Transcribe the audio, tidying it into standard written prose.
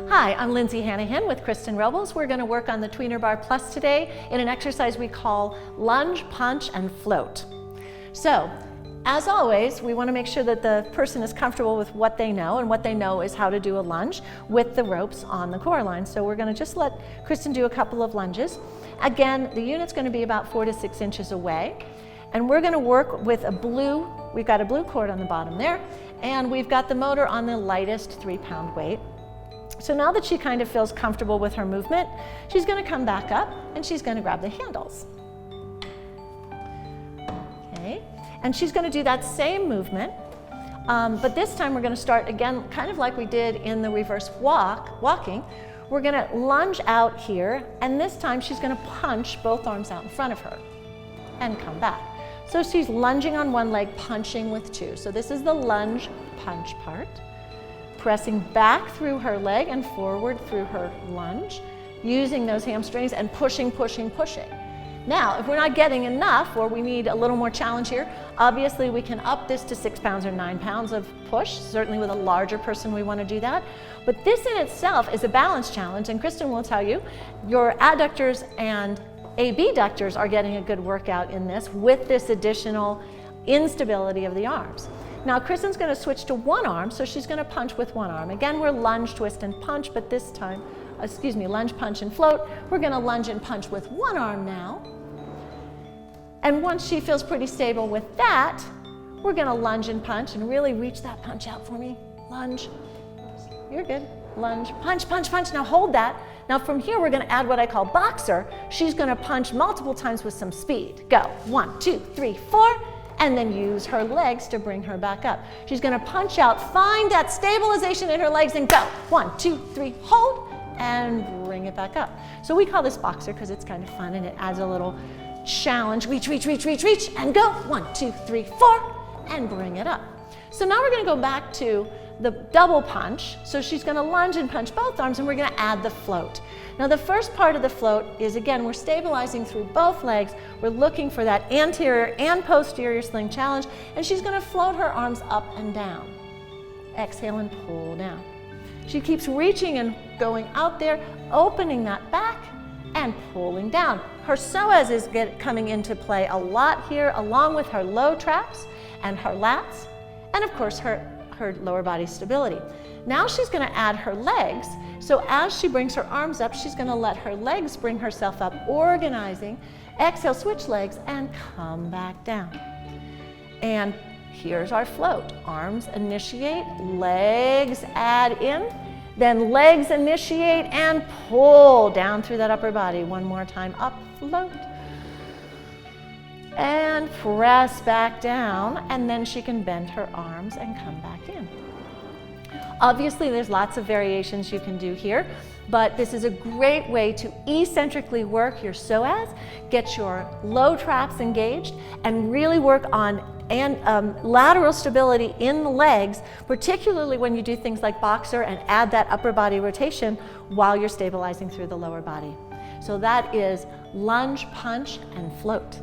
Hi, I'm Lindsay Hanahan with Kristen Robles. We're going to work on the Tweener Bar PLUS today in an exercise we call lunge, punch, and float. So, as always, we want to make sure that the person is comfortable with what they know, and what they know is how to do a lunge with the ropes on the CoreAlign. So we're going to just let Kristen do a couple of lunges. Again, the unit's going to be about 4 to 6 inches away, and we're going to work with we've got a blue cord on the bottom there, and we've got the motor on the lightest 3-pound weight. So now that she kind of feels comfortable with her movement, she's going to come back up and she's going to grab the handles. Okay, and she's going to do that same movement, but this time we're going to start again kind of like we did in the reverse walking. We're going to lunge out here, and this time she's going to punch both arms out in front of her and come back. So she's lunging on one leg, punching with two. So this is the lunge punch part. Pressing back through her leg and forward through her lunge, using those hamstrings and pushing, pushing, pushing. Now, if we're not getting enough, or we need a little more challenge here, obviously we can up this to 6 pounds or 9 pounds of push. Certainly with a larger person we want to do that. But this in itself is a balance challenge, and Kristen will tell you, your adductors and abductors are getting a good workout in this with this additional instability of the arms. Now Kristen's going to switch to one arm, so she's going to punch with one arm. Again, we're lunge, twist, and punch, but this time, lunge, punch, and float. We're going to lunge and punch with one arm now. And once she feels pretty stable with that, we're going to lunge and punch, and really reach that punch out for me. Lunge. You're good. Lunge, punch, punch, punch. Now hold that. Now from here, we're going to add what I call boxer. She's going to punch multiple times with some speed. Go. 1, 2, 3, 4. And then use her legs to bring her back up. She's going to punch out, find that stabilization in her legs, and go. 1, 2, 3, hold, and bring it back up. So we call this boxer because it's kind of fun and it adds a little challenge. Reach, reach, reach, reach, reach, and go. 1, 2, 3, 4, and bring it up. So now we're going to go back to the double punch. So she's going to lunge and punch both arms, and we're going to add the float. Now the first part of the float is, again, we're stabilizing through both legs. We're looking for that anterior and posterior sling challenge, and she's going to float her arms up and down. Exhale and pull down. She keeps reaching and going out there, opening that back and pulling down. Her psoas is coming into play a lot here, along with her low traps and her lats, and of course her lower body stability. Now she's going to add her legs. So as she brings her arms up, she's going to let her legs bring herself up, organizing. Exhale, switch legs, and come back down. And here's our float. Arms initiate, legs add in, then legs initiate and pull down through that upper body. One more time, up, float. And press back down, and then she can bend her arms and come back in. Obviously, there's lots of variations you can do here, but this is a great way to eccentrically work your psoas, get your low traps engaged, and really work on lateral stability in the legs, particularly when you do things like boxer and add that upper body rotation while you're stabilizing through the lower body. So that is lunge, punch, and float.